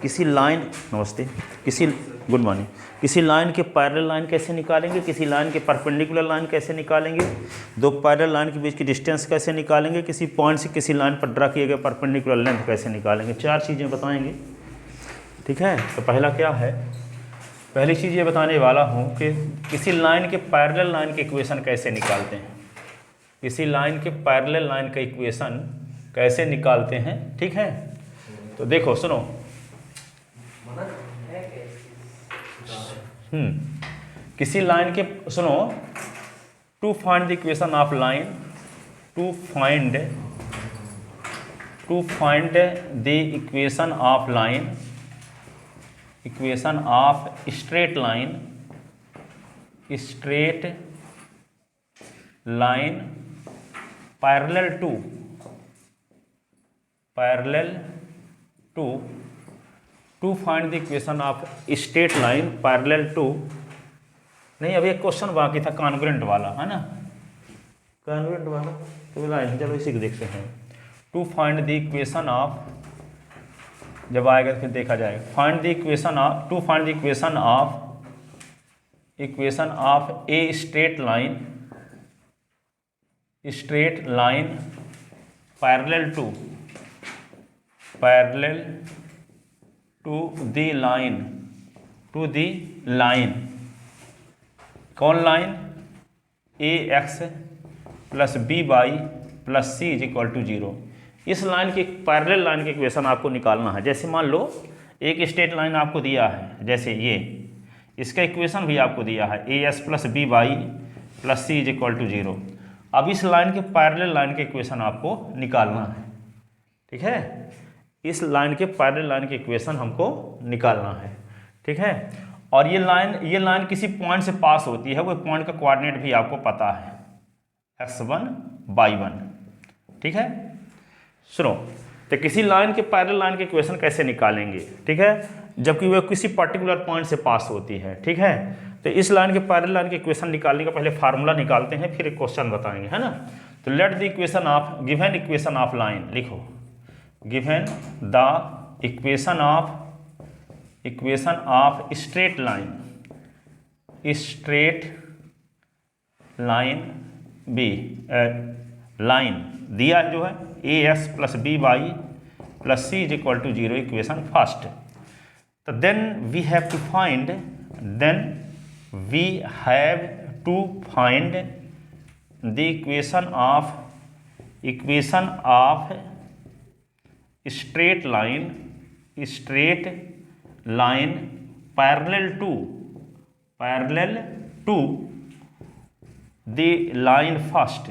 किसी लाइन, नमस्ते, किसी, गुड मॉर्निंग, किसी लाइन के पैरेलल लाइन कैसे निकालेंगे, किसी लाइन के परपेंडिकुलर लाइन कैसे निकालेंगे, दो पैरेलल लाइन के बीच की डिस्टेंस कैसे निकालेंगे, किसी पॉइंट से किसी लाइन पर ड्रा किए गए परपेंडिकुलर लेंथ कैसे निकालेंगे, 4 चीज़ें बताएंगे। ठीक है, तो पहला क्या है, पहली चीज़ ये बताने वाला हूँ कि किसी लाइन के पैरेलल लाइन के इक्वेशन कैसे निकालते हैं, किसी लाइन के पैरेलल लाइन का इक्वेशन कैसे निकालते हैं। ठीक है, तो देखो सुनो, किसी लाइन के, सुनो, to find the equation of line, to find the equation of line, equation of straight line parallel to find the equation of straight line parallel to, नहीं अभी एक क्वेश्चन बाकी था कॉन्ग्रुएंट वाला, है ना, कॉन्ग्रुएंट वाला तो लाइन, चलो इसी को देखते हैं। To find the equation of, जब आएगा तो फिर देखा जाएगा, find the equation of, to find the equation of a straight line parallel to the line, कौन line, a x plus B Y plus C is equal to 0। इस लाइन की पैरेलल लाइन के इक्वेशन आपको निकालना है। जैसे मान लो एक स्ट्रेट लाइन आपको दिया है, जैसे ये, इसका इक्वेशन भी आपको दिया है, A S plus B Y plus C is equal to 0। अब इस लाइन के पैरेलल लाइन के इक्वेशन आपको निकालना है। ठीक है, इस लाइन के पैरेलल लाइन के इक्वेशन हमको निकालना है। ठीक है, और ये लाइन किसी पॉइंट से पास होती है, वो पॉइंट का कोऑर्डिनेट भी आपको पता है, x1 y1। ठीक है, सुनो, तो किसी लाइन के पैरेलल लाइन के इक्वेशन कैसे निकालेंगे। ठीक है, जबकि वह किसी पर्टिकुलर पॉइंट से पास होती है। ठीक है, तो इस लाइन के पैरेलल लाइन के इक्वेशन निकालने का पहले फार्मूला निकालते हैं, फिर एक क्वेश्चन बताएंगे, है ना। तो let the equation of, given equation of line लिखो, given the equation of straight line b, line दिया जो है A S plus B Y plus C is equal to 0, equation first. तो then we have to find the equation of straight line parallel to the line first.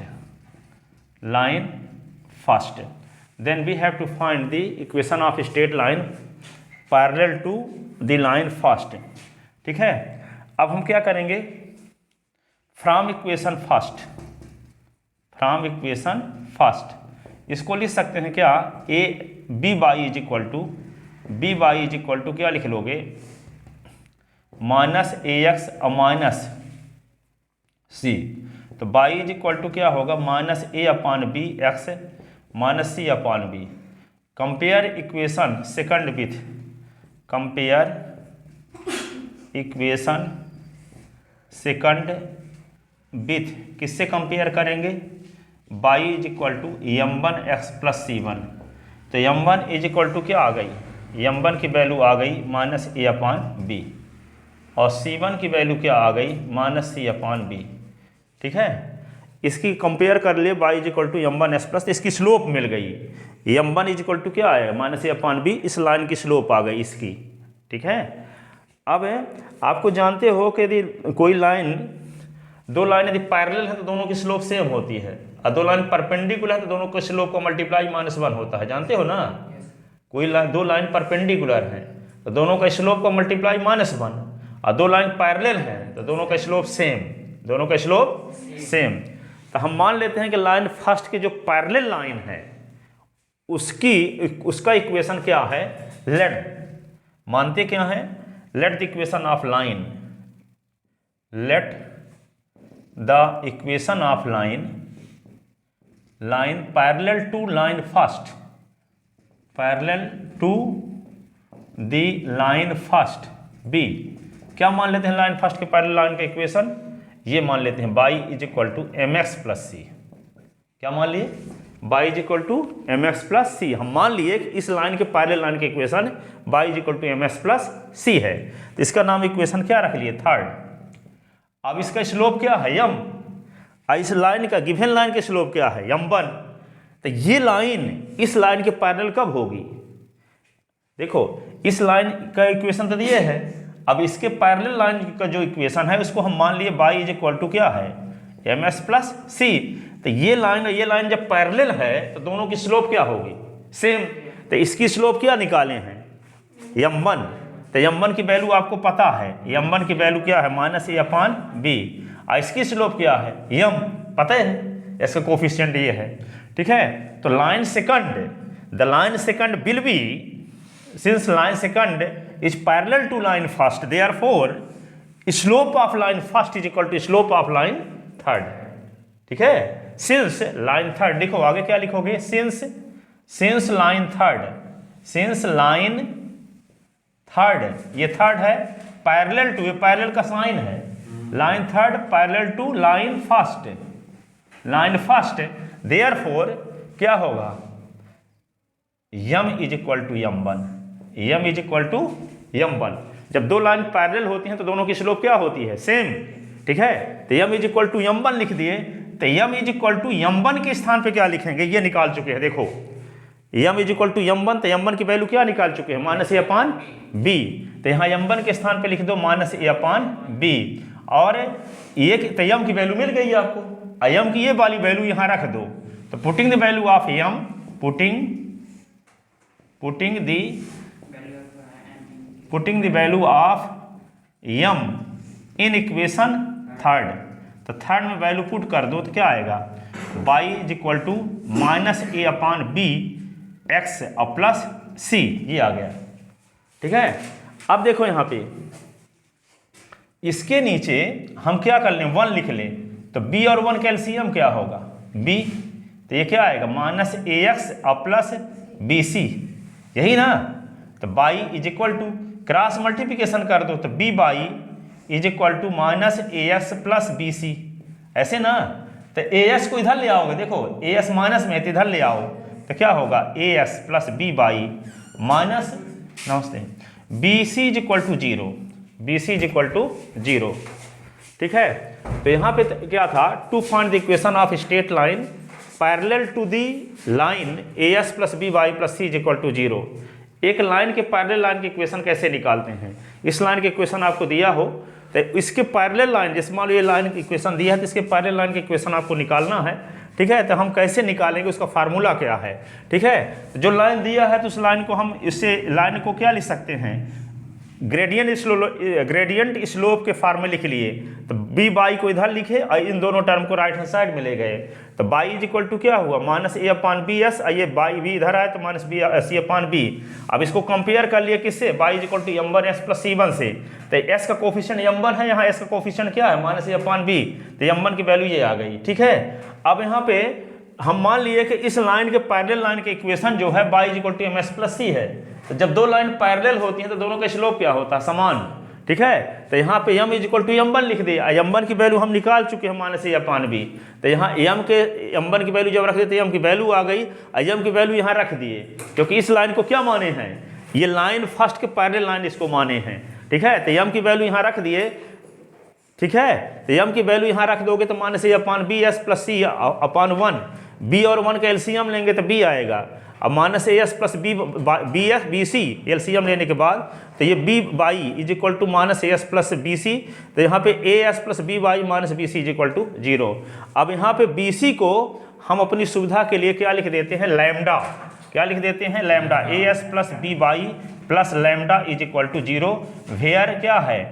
Then we have to find the equation of straight line parallel to the line first। ठीक है, अब हम क्या करेंगे, from equation first इसको लिख सकते हैं क्या, a b Y is equal to क्या लिख लोगे, माइनस ए एक्स और माइनस सी। तो वाई इज इक्वल टू क्या होगा, minus a upon b x minus c upon b. Compare equation second with किससे कंपेयर करेंगे, Y is equal to m1 x plus सी1। तो m1 इज इक्वल टू क्या आ गई, m1 की वैल्यू आ गई माइनस ए अपॉन बी, और c1 की वैल्यू क्या आ गई, माइनस सी अपॉन बी। ठीक है, इसकी कंपेयर कर लिए, y is equal to m1 s plus, इसकी स्लोप मिल गई, m1 इज इक्वल टू क्या आया, माइनस ए अपॉन बी, इस लाइन की स्लोप आ गई इसकी। ठीक है, अब आपको जानते हो कि यदि कोई लाइन, दो लाइन यदि पैरेलल है तो दोनों की स्लोप सेम होती है, और दो लाइन परपेंडिकुलर है तो दोनों के स्लोप का मल्टीप्लाई -1 होता है, जानते हो ना। कोई लाइन, दो लाइन परपेंडिकुलर है तो दोनों का स्लोप का मल्टीप्लाई -1, और दो लाइन पैरेलल है तो दोनों का स्लोप सेम, तो हम मान लेते हैं कि लाइन फर्स्ट की जो पैरेलल लाइन है उसका इक्वेशन क्या है, मानते क्या है, let the equation of line, let the equation of line parallel to line first, parallel to the line first B, क्या मान लेते हैं लाइन फर्स्ट के पैरेलल लाइन का इक्वेशन, ये मान लेते हैं y is equal to m x plus c. क्या मान लिए, y is equal to m x plus c. हम मान लिए कि इस लाइन के पैरेलल लाइन के equation y is equal to m x plus c है, तो इसका नाम इक्वेशन क्या रख लिए, थर्ड। अब इसका स्लोप क्या है, यम। इस लाइन का गिवन लाइन के स्लोप क्या है, यम1। तो ये लाइन इस लाइन के पैरेलल कब होगी, देखो इस लाइन का इक्वेशन तो दिए है, अब इसके पैरेलल लाइन का जो इक्वेशन है उसको हम मान लिए y इज इक्वल टू क्या है, एम एस प्लस सी। तो ये लाइन जब पैरेलल है तो दोनों की स्लोप क्या होगी, सेम। तो इसकी स्लोप क्या निकाले हैं, m1। तो m1 की वैल्यू आपको पता है, m1 की वैल्यू क्या है, माइनस ए अपान बी। इसकी स्लोप क्या है, m पता है, इसका कोफिशिएंट ये है, ठीक है। तो line second, the line second will be, since line second is parallel to line first, therefore slope of line first is equal to slope of line third, ठीक है। सिंस लाइन थर्ड, देखो आगे क्या लिखोगे, since line third, since line third, ये third है, parallel to, ये parallel का साइन है, line third parallel to line first, therefore क्या होगा, m is equal to m1, Yama is equal to m1। जब दो लाइन पैरेलल होती हैं तो दोनों की स्लोप क्या होती है, सेम, ठीक है। तो यम इज इक्वल टू m1 लिख दिए, तो यम इज इक्वल टू m1 के स्थान पे क्या लिखेंगे, ये निकाल चुके हैं, देखो यम इज इक्वल टू m1, तो m1 की वैल्यू क्या निकाल चुके हैं, माइनस ए अपान बी। तो यहाँ m1 के स्थान पे लिख दो माइनस ए अपान बी, और ये तो यम की वैल्यू मिल गई आपको, यम की ये वाली वैल्यू यहाँ रख दो। तो putting the value of m, putting the value of m in equation third, तो थर्ड में वैल्यू पुट कर दो तो क्या आएगा, y is equal to minus A upon B x और प्लस सी, ये आ गया, ठीक है। अब देखो यहाँ पे इसके नीचे हम क्या कर लें, 1 लिख लें, तो b और 1 का एलसीएम क्या होगा, b, तो ये क्या आएगा, माइनस ए एक्स और प्लस बी सी, यही ना। तो y is equal to cross multiplication कर दो, तो b by is equal to minus A x plus B c, ऐसे ना। तो ए एस को इधर ले आओगे, देखो ए एस माइनस में तो इधर ले आओ, तो क्या होगा, a S plus b y minus, नमस्ते, b C is equal to zero, b C is equal to zero, ठीक है। तो यहाँ पे क्या था, to find the equation of straight line parallel to the line a S plus B Y plus C is equal to zero. एक line के parallel line के इक्वेशन कैसे निकालते हैं, इस लाइन के इक्वेशन आपको दिया हो तो इसके पैरेलल लाइन, जैसे मान लो ये लाइन की इक्वेशन दिया है तो इसके पैरेलल लाइन की इक्वेशन आपको निकालना है, ठीक है। तो हम कैसे निकालेंगे, उसका फार्मूला क्या है, ठीक है। तो जो लाइन दिया है तो उस लाइन को हम, इससे लाइन को क्या लिख सकते हैं, ग्रेडियंट स्लोप के फॉर्म में लिख लिए। तो बी बाई को इधर लिखे और इन दोनों टर्म को राइट हैंड साइड में ले गए, तो बाई इज इक्वल टू क्या हुआ, माइनस ए अपान बी एस, ये बाई भी इधर आए तो minus B C upon B. अब इसको कंपेयर कर लिए किससे, Y is equal to m1 s plus c1 से। तो एस का कोफिशिएंट m1 है, यहाँ एस का कोफिशिएंट क्या है, माइनस ए अपान बी, तो m1 की वैल्यू ये आ गई, ठीक है। अब यहाँ पे हम मान लिए कि इस लाइन के पैरेलल लाइन के इक्वेशन जो है y is equal to m x plus c है। तो जब दो लाइन पैरेलल होती हैं तो दोनों का स्लोप क्या होता है, समान, ठीक है। तो यहाँ पे m is equal to m1 लिख दिया, m1 की वैल्यू हम निकाल चुके हैं माइनस ए अपान बी। तो यहाँ m1 की वैल्यू जब रख देते m की वैल्यू आ गई, m की वैल्यू यहाँ रख दिए, क्योंकि इस लाइन को क्या माने हैं, ये लाइन फर्स्ट के पैरेलल लाइन इसको माने हैं, ठीक है। तो m की वैल्यू यहाँ रख दिए, ठीक है। तो m की वैल्यू यहाँ रख दोगे तो माइनस ए upon B S plus C upon 1, B और 1 का एलसीएम लेंगे तो b आएगा। अब minus A S plus B S B C LCM लेने के बाद तो ये B by is equal to minus A S plus B C, तो यहाँ पे A S plus B Y minus B C is equal to zero. अब यहाँ पे बी सी को हम अपनी सुविधा के लिए क्या लिख देते हैं, लैम्डा, क्या लिख देते हैं, lambda, A S plus B Y plus lambda is equal to zero, where क्या है,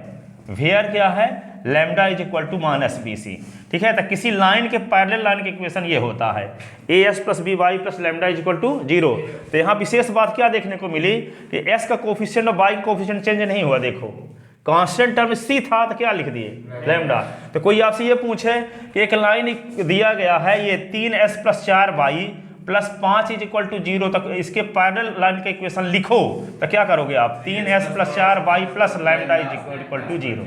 वेयर क्या है, lambda is equal to minus B C, ठीक है। तो किसी लाइन के पैरेलल लाइन के इक्वेशन ये होता है, A S plus B Y plus lambda is equal to zero. तो यहाँ विशेष बात क्या देखने को मिली कि एस का कोफिशिएंट और वाई का कोफिशिएंट चेंज नहीं हुआ, देखो कांस्टेंट टर्म सी था तो क्या लिख दिए, लैम्डा। तो कोई आपसे ये पूछे कि एक लाइन दिया गया है, ये 3s plus 4y plus 5 is equal to 0 तक इसके पैरेलल लाइन का इक्वेशन लिखो तो क्या करोगे आप 3s plus 4y plus lambda is equal to 0।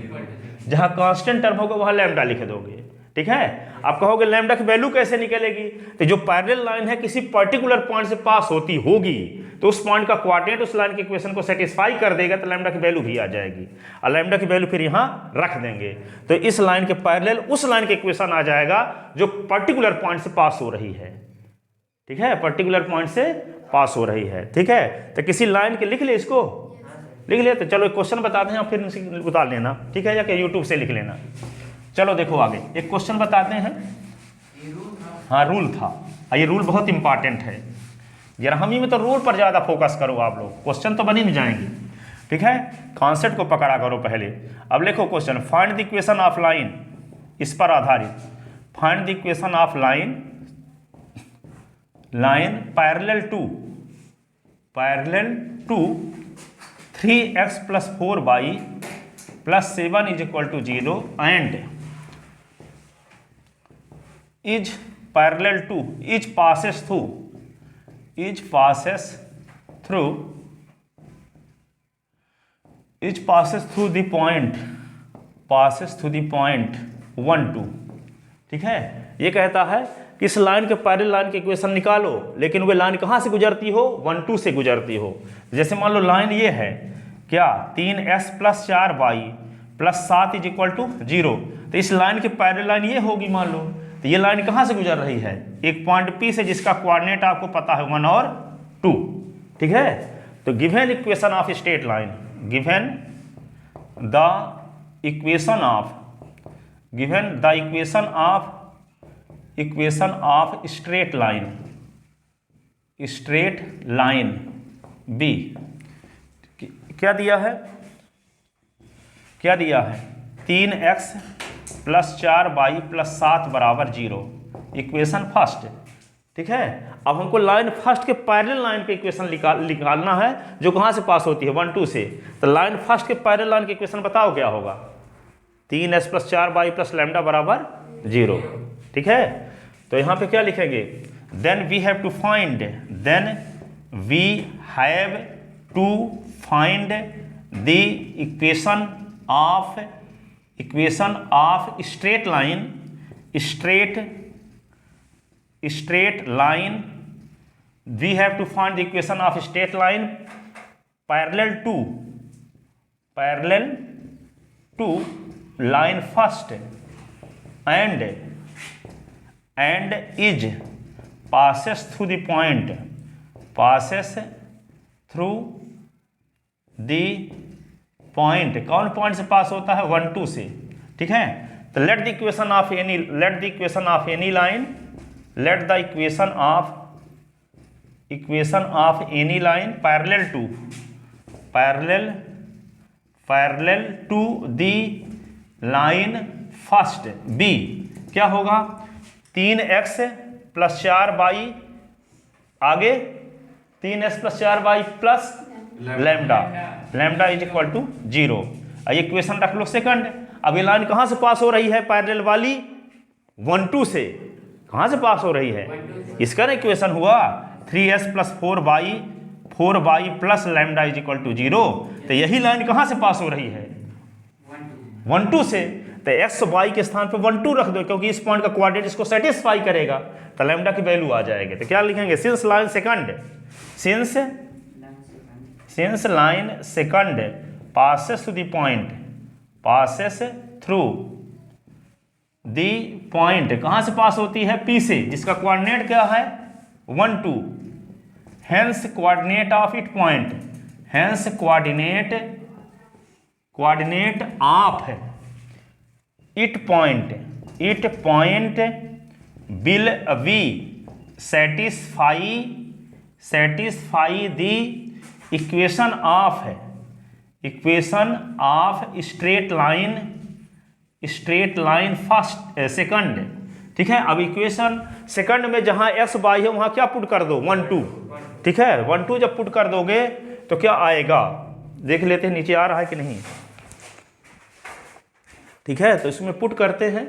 जहाँ कांस्टेंट टर्म होगा वहाँ लैम्डा लिख दोगे। ठीक है, आप कहोगे लैम्डा की वैल्यू कैसे निकलेगी, तो जो पैरेलल लाइन है किसी पर्टिकुलर पॉइंट से पास होती होगी तो उस पॉइंट का कोऑर्डिनेट उस लाइन के इक्वेशन को सेटिस्फाई कर देगा तो लैम्डा की वैल्यू भी आ जाएगी और लैम्डा की वैल्यू फिर यहाँ रख देंगे तो इस लाइन के पैरेलल उस लाइन के इक्वेशन आ जाएगा जो पर्टिकुलर पॉइंट से पास हो रही है। ठीक है, पर्टिकुलर पॉइंट से पास हो रही है। ठीक है, तो किसी लाइन के लिख ले, इसको लिख ले। तो चलो एक क्वेश्चन बताते हैं फिर उतार लेना। ठीक है, या कि यूट्यूब से लिख लेना। चलो देखो आगे एक क्वेश्चन बताते हैं। हाँ रूल था, ये रूल बहुत इंपॉर्टेंट है। जरा हम ही में तो रूल पर ज़्यादा फोकस करो आप लोग, क्वेश्चन तो बन ही नहीं जाएंगे। ठीक है, कॉन्सेप्ट को पकड़ा करो पहले। अब लिखो question, find the equation of line, इस पर आधारित find the equation of line parallel to 3x plus 4y plus 7 is equal to 0 and is parallel to is passes through the point 1 2। ठीक है, ये कहता है कि इस लाइन के पैरेलल लाइन के इक्वेशन निकालो, लेकिन वे लाइन कहाँ से गुजरती हो, 1 2 से गुजरती हो। जैसे मान लो लाइन ये है क्या 3s plus 4y plus 7 is equal to 0, तो इस लाइन की पैरेलल लाइन ये होगी मान लो। तो ये लाइन कहाँ से गुजर रही है, एक पॉइंट P से जिसका कोऑर्डिनेट आपको पता है 1 और 2। ठीक है, तो given equation of straight line, given the equation of straight line B क्या दिया है 3x प्लस 4y प्लस 7 बराबर 0, इक्वेशन फर्स्ट। ठीक है, अब हमको लाइन फर्स्ट के पैरेलल लाइन के इक्वेशन निकालना है जो कहाँ से पास होती है 1 2 से। तो लाइन फर्स्ट के पैरेलल लाइन के इक्वेशन बताओ क्या होगा, 3s plus 4y plus lambda बराबर 0। ठीक है, तो यहाँ पे क्या लिखेंगे, then we have to find the equation of straight line we have to find the equation of straight line parallel to line first and is passes through the point कौन point से पास होता है 1 2 से। ठीक है, तो let the equation of any line parallel to the line first B क्या होगा, 3x प्लस 4y आगे 3s plus 4y plus lambda is equal to 0। Equation रख लो सेकंड। अब ये लाइन कहाँ से पास हो रही है, पैरेलल वाली 1 2 से कहाँ से पास हो रही है, इसका ना इक्वेशन हुआ 3s plus 4y plus lambda is equal to 0। तो यही लाइन कहाँ से पास हो रही है 1 2 से। तो x y के स्थान पे 1 2 रख दो क्योंकि इस पॉइंट का कोऑर्डिनेट इसको सेटिस्फाई करेगा, तो लैम्डा की वैल्यू आ जाएगी। तो क्या लिखेंगे, since line second passes through the point कहाँ से पास होती है P से, जिसका कोऑर्डिनेट क्या है 1 2। hence coordinate of it point will we satisfy the equation of straight line first second। ठीक है, अब इक्वेशन सेकंड में जहां x y है वहां क्या पुट कर दो 1 2। ठीक है, 1 2 जब पुट कर दोगे तो क्या आएगा, देख लेते हैं नीचे आ रहा है कि नहीं। ठीक है, तो इसमें पुट करते हैं,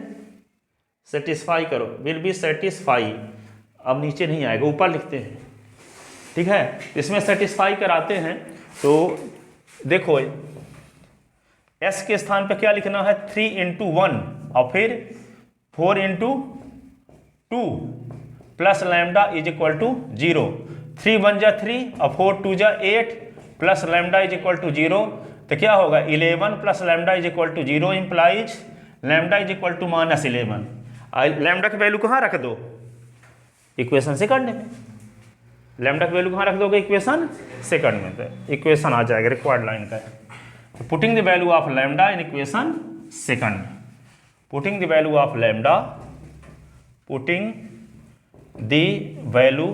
सेटिस्फाई करो, विल बी सेटिस्फाई अब नीचे नहीं आएगा, ऊपर लिखते हैं, ठीक है। इसमें सेटिस्फाई कराते हैं तो देखो s के स्थान पे क्या लिखना है, 3 × 1 और फिर 4 × 2 plus lambda is equal to 0। 3 × 1 = 3 और 4 × 2 = 8 plus lambda is equal to 0। तो क्या होगा, 11 plus lambda is equal to 0 implies lambda is equal to -11। Lambda की वैल्यू कहाँ रख दो, इक्वेशन सेकंड में। लैम्डा की वैल्यू कहाँ रख दोगे, इक्वेशन सेकंड में। तो इक्वेशन आ जाएगा रिक्वायर्ड लाइन का। तो putting the value of lambda in equation second, putting the value of lambda, putting the value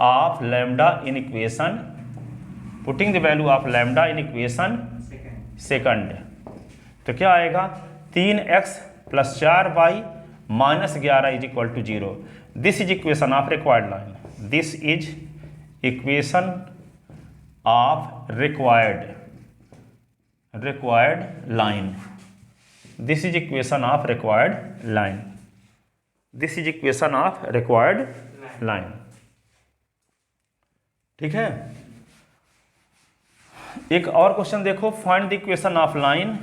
of lambda in equation, putting the value of lambda in equation second. तो क्या आएगा, 3x + 4y - 11 is equal to 0। This is equation of required line, this is equation of required line, this is equation of required line, this is equation of required line, ठीक है। एक और question देखो, find the equation of line,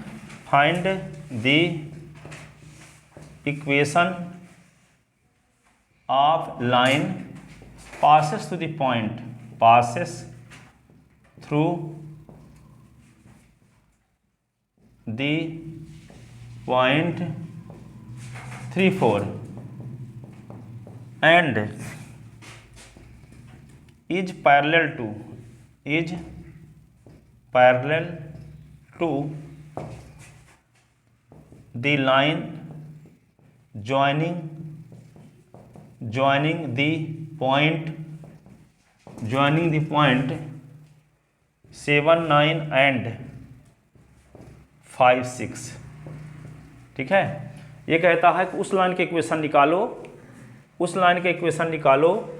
find the equation of line passes to the point, passes through the point 3, 4 and is parallel to the line joining the point 7, 9 and 5, 6, ठीक है। ये कहता है कि उस लाइन के इक्वेशन निकालो, उस लाइन के इक्वेशन निकालो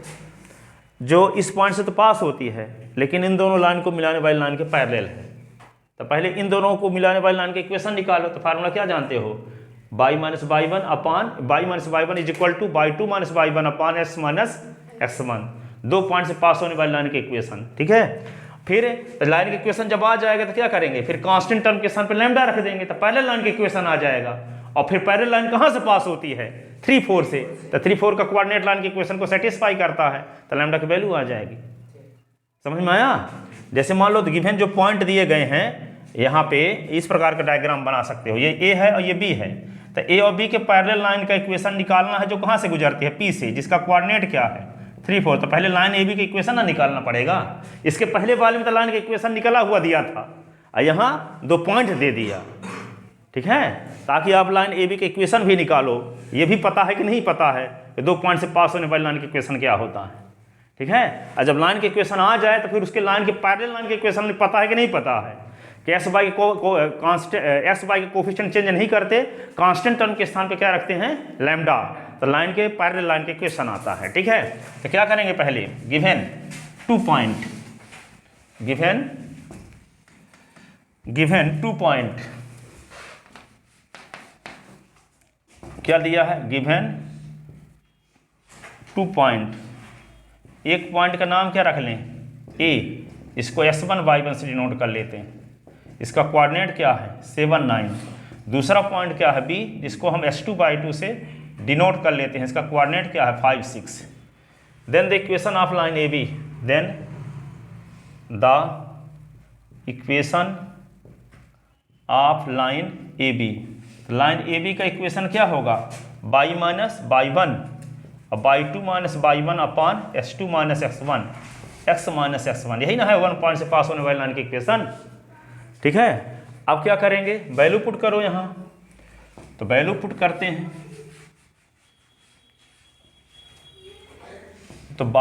जो इस पॉइंट से तो पास होती है लेकिन इन दोनों लाइन को मिलाने वाली लाइन के पैरेलल है। तो पहले इन दोनों को मिलाने वाली लाइन के इक्वेशन निकालो। तो फार्मूला क्या जानते हो, y - y1 upon y - y1 is equal to y2 - y1 upon x - x1, दो पॉइंट से पास होने वाली लाइन के इक्वेशन, ठीक है। फिर लाइन के इक्वेशन जब आ जाएगा तो क्या करेंगे, फिर कांस्टेंट टर्म के स्थान पर लैम्डा रख देंगे तो पैरेलल लाइन के इक्वेशन आ जाएगा। और फिर पैरेलल लाइन कहाँ से पास होती है, 3, 4 से। तो 3, 4 का कोऑर्डिनेट लाइन के इक्वेशन को सेटिस्फाई करता है तो लैम्डा की वैल्यू आ जाएगी। समझ में आया। जैसे मान लो गिवन जो पॉइंट दिए गए हैं यहाँ पे इस प्रकार का डायग्राम बना सकते हो, ये ए है और ये बी है। तो ए और बी के पैरेलल लाइन का इक्वेशन निकालना है जो कहाँ से गुजरती है, पी से, जिसका कोऑर्डिनेट क्या है 3, 4। तो पहले लाइन ए बी का इक्वेशन ना निकालना पड़ेगा। इसके पहले वाले में तो लाइन का इक्वेशन निकला हुआ दिया था और यहाँ 2 पॉइंट दे दिया, ठीक है, ताकि आप लाइन ए बी का इक्वेशन भी निकालो। ये भी पता है कि नहीं पता है कि 2 पॉइंट से पास होने वाली लाइन का इक्वेशन क्या होता है, ठीक है। और जब लाइन के इक्वेशन आ जाए तो फिर उसके लाइन के पैरेलल लाइन के इक्वेशन पता है कि नहीं पता है कि एक्स वाई के कोफिशिएंट चेंज नहीं करते, कांस्टेंट टर्म के स्थान पे क्या रखते हैं, लैम्डा। तो लाइन के पैरेलल लाइन के इक्वेशन आता है, ठीक है। तो क्या करेंगे, पहले गिवन 2 पॉइंट, गिवन 2 पॉइंट क्या दिया है, गिवन 2 पॉइंट। एक पॉइंट का नाम क्या रख लें, ए, इसको S1 Y1 से डिनोट कर लेते हैं। इसका कोऑर्डिनेट क्या है 7, 9। दूसरा पॉइंट क्या है बी, जिसको हम S2 Y2 से डिनोट कर लेते हैं। इसका कोऑर्डिनेट क्या है 5, 6। Then the equation of line A B, then the equation of line A B. Line A B का इक्वेशन क्या होगा, y - y1 और y2 - y1 अपान S2 - x1, x - x1, यही ना है 1 पॉइंट से पास होने वाली लाइन की इक्वेशन, ठीक है। अब क्या करेंगे, वैल्यू पुट करो यहाँ। तो वैल्यू पुट करते हैं तो y -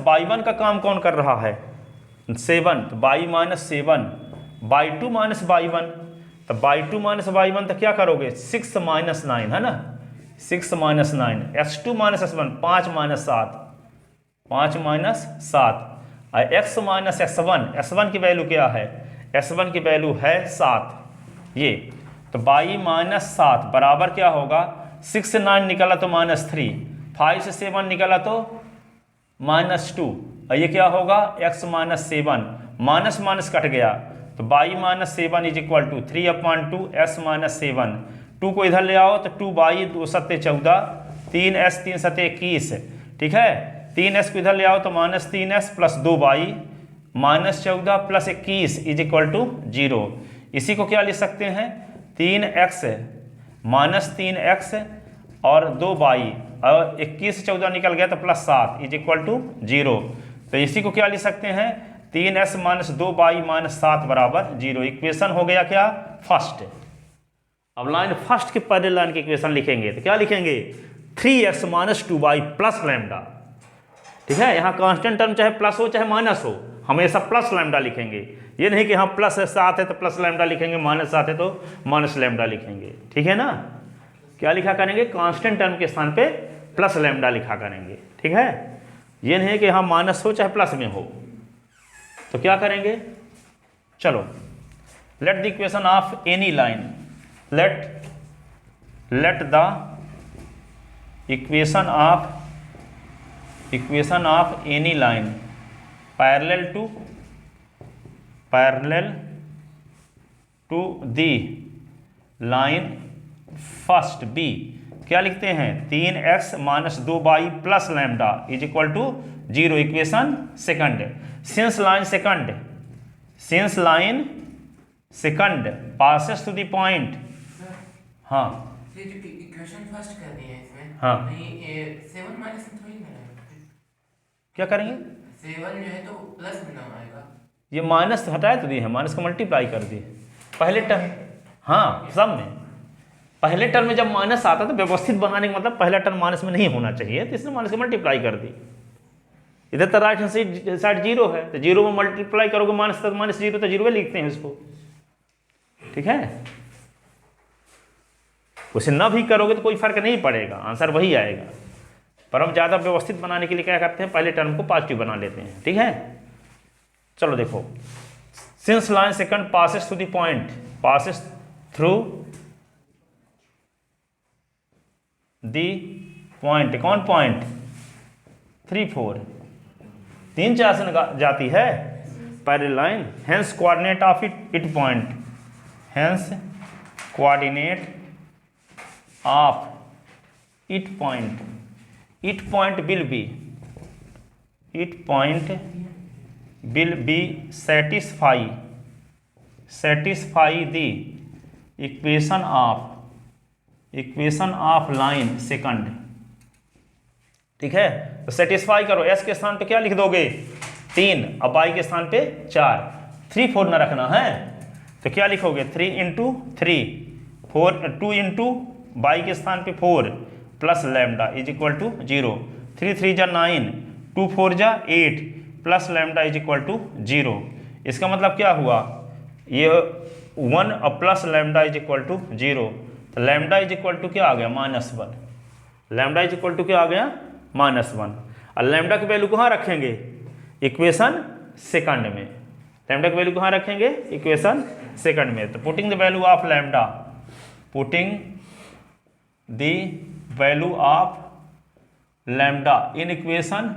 y1 का काम कौन कर रहा है, 7। तो y - 7, y2 - y1, तो y2 - y1 तो क्या करोगे 6 - 9 है ना, 6 - 9, S2 - S1 5 - 7, 5 - 7, और x - x1, S1 की वैल्यू क्या है, S1 की वैल्यू है 7 ये। तो y - 7 बराबर क्या होगा, 6 से 9 निकला तो -3, 5 से 7 निकला तो -2, और ये क्या होगा x minus 7, minus minus cut गया तो y minus 7 is equal to 3/2 s minus 7, 2 को इधर ले आओ तो 2y 2 सत्ते 14, 3s 3 सत्ते 21, ठीक है। 3s को इधर ले आओ तो -3s plus 2y -14 plus 21 is equal to 0। इसी को क्या लिख सकते हैं 3x -3x और 2y, और 21 से 14 निकल गया तो +7 इज इक्वल टू 0। तो इसी को क्या लिख सकते हैं 3s माइनस 2y माइनस 7 बराबर 0। इक्वेशन हो गया क्या फर्स्ट। अब लाइन फर्स्ट के पहले लाइन की इक्वेशन लिखेंगे तो क्या लिखेंगे 3x minus 2y plus lambda, ठीक है। यहाँ कांस्टेंट टर्म चाहे प्लस हो चाहे माइनस हो, हमेशा प्लस लैम्डा लिखेंगे। ये नहीं कि हाँ प्लस 7 है तो प्लस लैम्डा लिखेंगे, -7 है तो माइनस लैम्डा लिखेंगे, ठीक है ना। क्या लिखा करेंगे कांस्टेंट टर्म के स्थान पे प्लस लैम्डा लिखा करेंगे, ठीक है। ये नहीं कि हाँ माइनस हो चाहे प्लस में हो। तो क्या करेंगे, चलो let the equation of any line, let the equation of any line parallel to the line first B, क्या लिखते हैं 3x minus 2y plus lambda is equal to 0। Equation second, since line second passes to the point, हाँ ये जो equation first कर रही है इसमें, हाँ नहीं 7 माइनस में थोड़ी ना है, क्या करेंगे 7 जो है तो प्लस में ना आएगा, ये माइनस हटाए तो दिए हैं, माइनस को मल्टीप्लाई कर दिए पहले टर्म, हाँ सब में पहले टर्म में जब माइनस आता तो व्यवस्थित बनाने का मतलब पहला टर्म माइनस में नहीं होना चाहिए, तो इसने माइनस को मल्टीप्लाई कर दी। इधर तो राइट हैंड साइड 0 है तो 0 में मल्टीप्लाई करोगे माइनस तो -0 तो 0 लिखते हैं इसको, ठीक है। उसे ना भी करोगे तो कोई फर्क नहीं पड़ेगा, आंसर वही आएगा। पर हम ज़्यादा व्यवस्थित बनाने के लिए क्या करते हैं पहले टर्म को पॉजिटिव बना लेते हैं, ठीक है। चलो देखो, since line second passes to the point, passes through the point, कौन पॉइंट 3 4 3 4 से जाती है parallel line, hence coordinate of it point, hence coordinate of it point will be satisfy the equation of line second, ठीक है। तो satisfy करो, s के स्थान पे क्या लिख दोगे 3, अब y के स्थान पे 4, 3 4 ना रखना है तो क्या लिखोगे 3 × 3 4, 2 × y के स्थान पे 4 plus lambda is equal to 0, 3 3 जा 9, 2 4 जा 8 plus lambda is equal to 0। इसका मतलब क्या हुआ ये 1 और plus lambda is equal to 0, तो लैम्डा इज इक्वल टू क्या आ गया -1, लैम्डा इज इक्वल टू क्या आ गया -1। और लैम्डा की वैल्यू कहाँ रखेंगे इक्वेशन सेकंड में, लैम्डा की वैल्यू कहाँ रखेंगे इक्वेशन सेकंड में। तो putting the value of lambda, putting the value of lambda in equation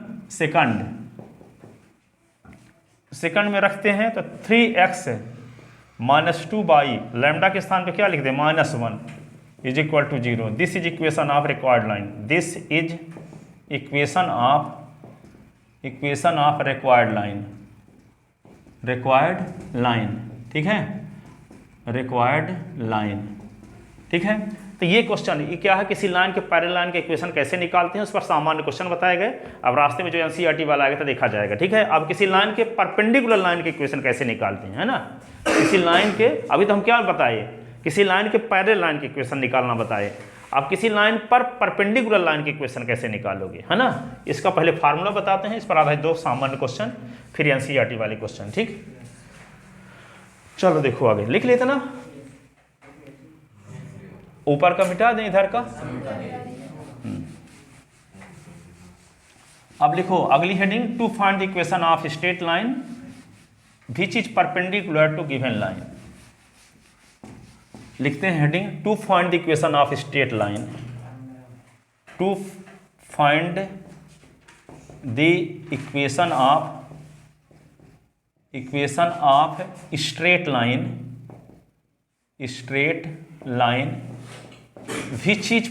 second में रखते हैं तो 3x माइनस 2y, लैम्डा के स्थान पे क्या लिखते हैं -1 is equal to 0। This is equation of required line, this is equation of required line, ठीक है, रिक्वायर्ड लाइन, ठीक है। तो ये क्वेश्चन ये क्या है, किसी लाइन के पैरेलल लाइन के इक्वेशन कैसे निकालते हैं उस पर सामान्य क्वेश्चन बताए गए। अब रास्ते में जो एनसीईआरटी वाला आएगा तो देखा जाएगा, ठीक है। अब किसी लाइन के परपेंडिकुलर लाइन के इक्वेशन कैसे निकालते हैं, है ना। किसी लाइन के, अभी तो हम क्या बताए, किसी लाइन के पैरेलल लाइन के इक्वेशन निकालना बताए। अब किसी लाइन पर परपेंडिकुलर लाइन के इक्वेशन कैसे निकालोगे, है ना। इसका पहले फार्मूला बताते हैं, इस पर आधारित 2 सामान्य क्वेश्चन, फिर एनसीईआरटी वाले क्वेश्चन, ठीक। चलो देखो आगे लिख लेते ना, ऊपर का मिटा दें इधर का। अब लिखो अगली heading, to find the equation of straight line which is perpendicular to given line. लिखते हैं heading, to find the equation of straight line, to find the equation of straight line which is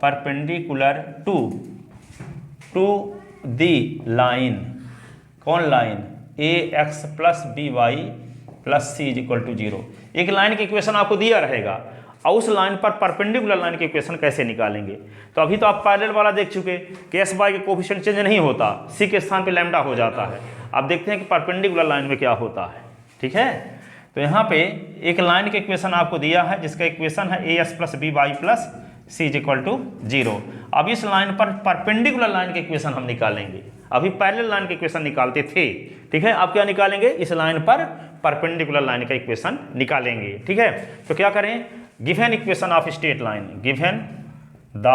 perpendicular to the line, कौन line, a x plus B Y plus C is equal to 0। एक line की equation आपको दिया रहेगा और उस line पर perpendicular line की इक्वेशन कैसे निकालेंगे। तो अभी तो आप पैरेलल वाला देख चुके कि एस वाई के कोफिशिएंट चेंज नहीं होता, सी के स्थान पे लैम्डा हो जाता है। आप देखते हैं कि परपेंडिकुलर लाइन में क्या होता है। ठीक है, तो यहाँ पे एक लाइन की इक्वेशन आपको दिया है जिसका इक्वेशन है A S plus B Y plus C is equal to 0। अब इस लाइन पर परपेंडिकुलर लाइन की इक्वेशन हम निकालेंगे। अभी पैरेलल लाइन की इक्वेशन निकालते थे, ठीक है, अब क्या निकालेंगे, इस लाइन पर परपेंडिकुलर लाइन का इक्वेशन निकालेंगे। ठीक है, तो क्या करें, given equation of straight line, given the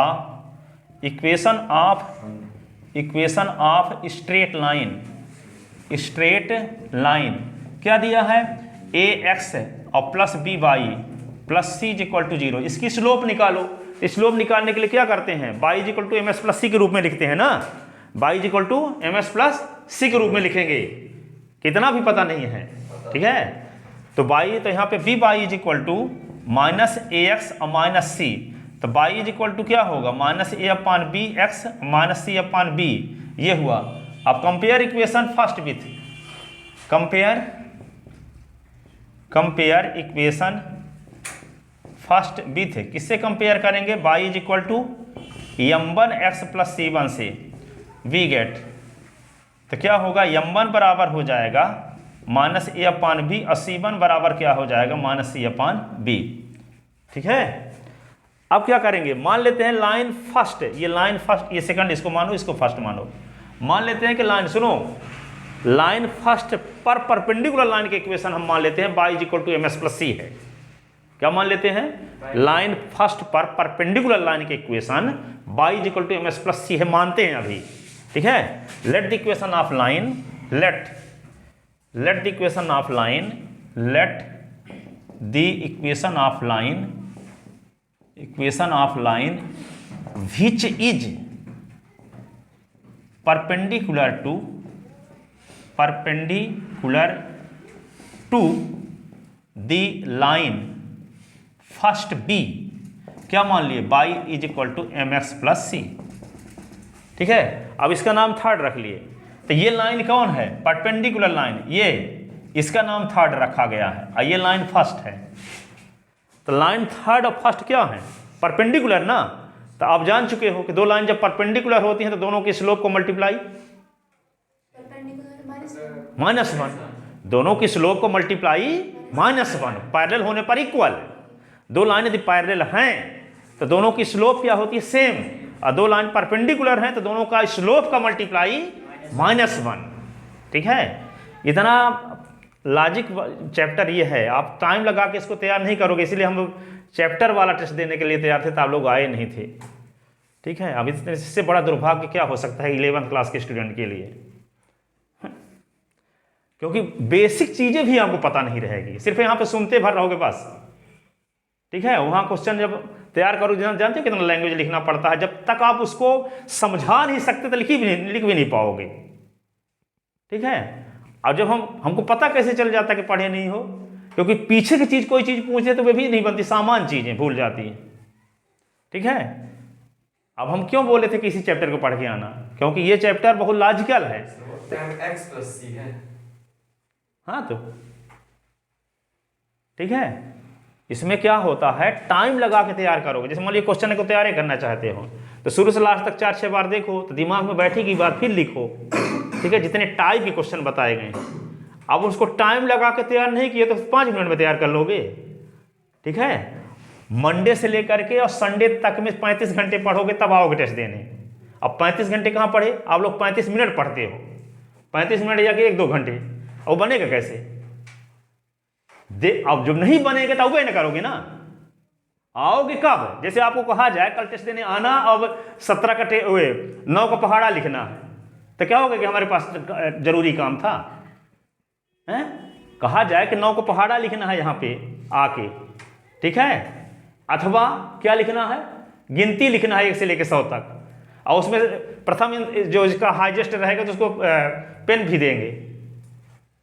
equation of straight line क्या दिया है, ए एक्स और plus B Y plus C is equal to 0। इसकी स्लोप निकालो। स्लोप निकालने के लिए क्या करते हैं, y is equal to m x plus c के रूप में लिखते हैं ना, y is equal to m x plus c के रूप में लिखेंगे, कितना भी पता नहीं है। ठीक है, तो वाई, तो यहाँ पे B Y is equal to minus A x और माइनस सी, तो वाई इज इक्वल टू क्या होगा, माइनस ए upon B x minus C upon B, ये हुआ। अब compare equation first with, compare equation first with, किससे कंपेयर करेंगे, Y is equal to m1 x plus c1 से, वी गेट, तो क्या होगा, m1 बराबर हो जाएगा माइनस ए अपान बी और c1 बराबर क्या हो जाएगा, माइनस सी अपान बी। ठीक है, अब क्या करेंगे, मान लेते हैं लाइन फर्स्ट, ये लाइन फर्स्ट, ये सेकंड, इसको मानो, इसको फर्स्ट मानो। मान लेते हैं कि लाइन, सुनो, लाइन फर्स्ट पर परपेंडिकुलर लाइन के इक्वेशन हम मान लेते हैं y is equal to m x plus c है। क्या मान लेते हैं, लाइन फर्स्ट पर परपेंडिकुलर लाइन के equation y is equal to m x plus c है, मानते हैं अभी। ठीक है, let the equation of line, let the equation of line, let the equation of line which is perpendicular to the line first B, क्या मान लिए, y is equal to m x plus c. ठीक है, अब इसका नाम third रख लिए, तो ये लाइन कौन है, परपेंडिकुलर लाइन, ये इसका नाम थर्ड रखा गया है और ये लाइन फर्स्ट है। तो लाइन थर्ड और फर्स्ट क्या है, परपेंडिकुलर ना, तो आप जान चुके हो कि दो लाइन जब परपेंडिकुलर होती हैं तो दोनों की स्लोप को मल्टीप्लाई -1, दोनों की स्लोप को मल्टीप्लाई -1, पैरेलल होने पर इक्वल। दो लाइन यदि पैरेलल हैं तो दोनों की स्लोप क्या होती है, सेम, और दो लाइन परपेंडिकुलर हैं तो दोनों का स्लोप का मल्टीप्लाई -1। ठीक है, इतना लॉजिक चैप्टर ये है, आप टाइम लगा के इसको तैयार नहीं करोगे, इसलिए हम लोग चैप्टर वाला टेस्ट देने के लिए तैयार थे तो आप लोग आए नहीं थे। ठीक है, अब इससे बड़ा दुर्भाग्य क्या हो सकता है 11th क्लास के स्टूडेंट के लिए, क्योंकि बेसिक चीजें भी आपको पता नहीं रहेगी, सिर्फ यहाँ पे सुनते भर रहोगे बस। ठीक है, वहाँ क्वेश्चन जब तैयार करोगे, जानते हो कितना लैंग्वेज लिखना पड़ता है, जब तक आप उसको समझा नहीं सकते तो लिख भी नहीं पाओगे। ठीक है, और जब हमको पता कैसे चल जाता है कि पढ़े नहीं हो, क्योंकि पीछे की चीज कोई चीज पूछे तो वे भी नहीं बनती, सामान्य चीजें भूल जाती हैं। ठीक है, अब हम क्यों बोले थे कि इसी चैप्टर को पढ़ के आना, क्योंकि ये चैप्टर बहुत लॉजिकल है। x प्लस सी है, हाँ, तो ठीक है, इसमें क्या होता है, टाइम लगा के तैयार करोगे। जैसे मान लीजिए क्वेश्चन को तैयार करना चाहते हो तो शुरू से लास्ट तक 4-6 बार देखो तो दिमाग में बैठेगी बात, फिर लिखो। ठीक है, जितने टाइप के क्वेश्चन बताए गए, अब उसको टाइम लगा के तैयार नहीं किए तो 5 मिनट में तैयार कर लोगे। ठीक है, मंडे से लेकर के और संडे तक में 35 घंटे पढ़ोगे तब आओगे टेस्ट देने। अब 35 घंटे कहाँ पढ़े, आप लोग 35 मिनट पढ़ते हो, 35 मिनट जाके 1-2 घंटे, और बनेगा कैसे अब जब नहीं बनेगा तो अब न करोगे ना, आओगे कब, जैसे आपको कहा जाए कल टेस्ट देने आना, अब 9 का पहाड़ा लिखना है, तो क्या होगा कि हमारे पास जरूरी काम था, हैं? कहा जाए कि 9 को पहाड़ा लिखना है यहाँ पे आके, ठीक है, अथवा क्या लिखना है, गिनती लिखना है 1 से लेकर 100 तक, और उसमें प्रथम जो इसका हाईएस्ट रहेगा तो उसको पेन भी देंगे।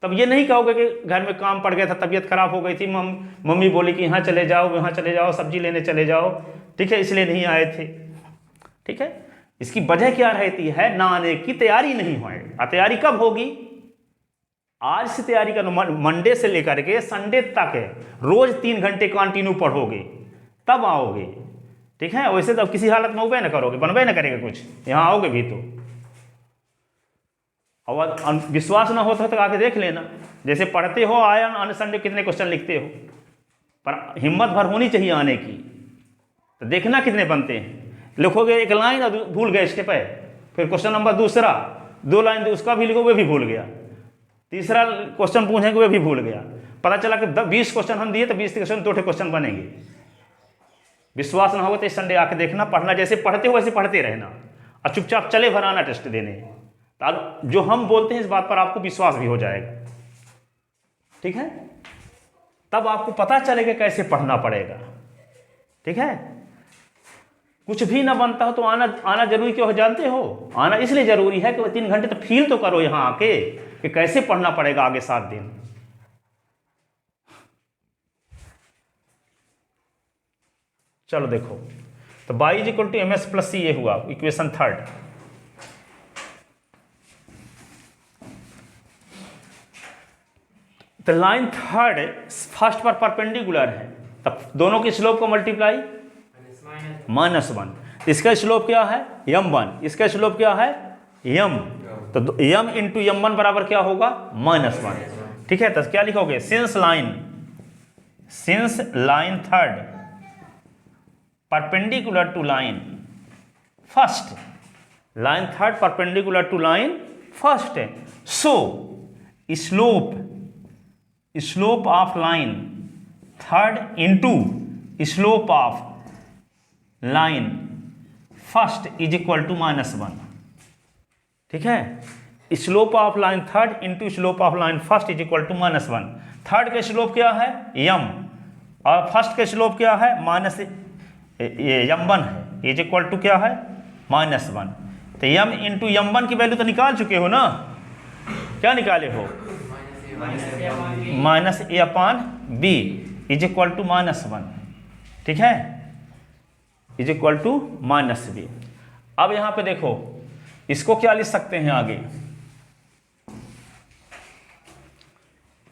तब ये नहीं कहोगे कि घर में काम पड़ गया था, तबीयत खराब हो गई थी, मम्मी बोली कि यहाँ चले जाओ, वहाँ चले जाओ, सब्जी लेने चले जाओ, ठीक है, इसलिए नहीं आए थे। ठीक है, इसकी वजह क्या रहती है, ना आने की तैयारी नहीं हुई। तैयारी कब होगी, आज से तैयारी करो, मंडे से लेकर के संडे तक है, रोज 3 घंटे कंटिन्यू पढ़ोगे तब आओगे। ठीक है, वैसे तो किसी हालत में उबे ना करोगे, बनबे ना करेगा कुछ, यहाँ आओगे भी तो। और विश्वास ना होता तो आके देख लेना, जैसे पढ़ते हो आया आने संडे कितने क्वेश्चन लिखते हो, पर हिम्मत भर होनी चाहिए आने की। तो देखना कितने बनते हैं, लिखोगे 1 लाइन और भूल गए स्टेप है, फिर क्वेश्चन नंबर दूसरा 2 लाइन उसका भी लिखो, वे भी भूल गया, तीसरा क्वेश्चन पूछेंगे वे भी भूल गया। पता चला कि 20 क्वेश्चन हम दिए तो 20 क्वेश्चन 2 क्वेश्चन बनेंगे। विश्वास ना हो तो इस संडे आके देखना, पढ़ना जैसे पढ़ते हो वैसे पढ़ते रहना, और चुपचाप चले भर आना टेस्ट देने। तो जो हम बोलते हैं इस बात पर आपको विश्वास भी हो जाएगा। ठीक है, तब आपको पता चलेगा कैसे पढ़ना पड़ेगा। ठीक है, कुछ भी ना बनता हो तो आना जरूरी क्यों हो जानते हो, आना इसलिए जरूरी है कि 3 घंटे तो फील तो करो यहाँ आके कि कैसे पढ़ना पड़ेगा आगे 7 दिन। चलो देखो, तो y = ms + c ये हुआ इक्वेशन 3rd। तो लाइन 3rd फर्स्ट पर परपेंडिकुलर है, तब दोनों के स्लोप को मल्टीप्लाई -1। इसका स्लोप क्या है, m1, इसका स्लोप क्या है, m, तो m × m1 बराबर क्या होगा, -1। ठीक है, तो क्या लिखोगे, since line 3rd perpendicular to line first, line 3rd perpendicular to line first, so slope of line 3rd into slope of line first is equal to -1। ठीक है, slope of line 3rd into slope of line first is equal to -1। 3rd का slope क्या है, m, और first का slope क्या है, m1 है, इज इक्वल टू क्या है, -1। तो m इंटू m1 की वैल्यू तो निकाल चुके हो ना, क्या निकाले हो, -a/b इज इक्वल टू -1। ठीक है, इज इक्वल टू -b। अब यहां पे देखो, इसको क्या लिख सकते हैं आगे,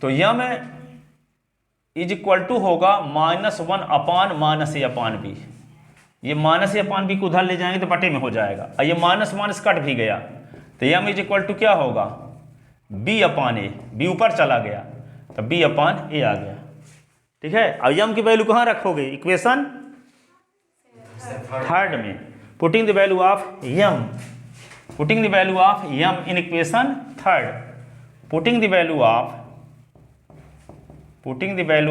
तो m इज इक्वल टू होगा -1/-a/b। ये -a/b को उधर ले जाएंगे तो बटे में हो जाएगा, और ये माइनस कट भी गया, तो m इज इक्वल टू क्या होगा, b/a, b ऊपर चला गया तो b/a आ गया। ठीक है, अब m की वैल्यू कहाँ रखोगे, इक्वेशन 3rd में, putting the value of m in equation 3rd, putting the value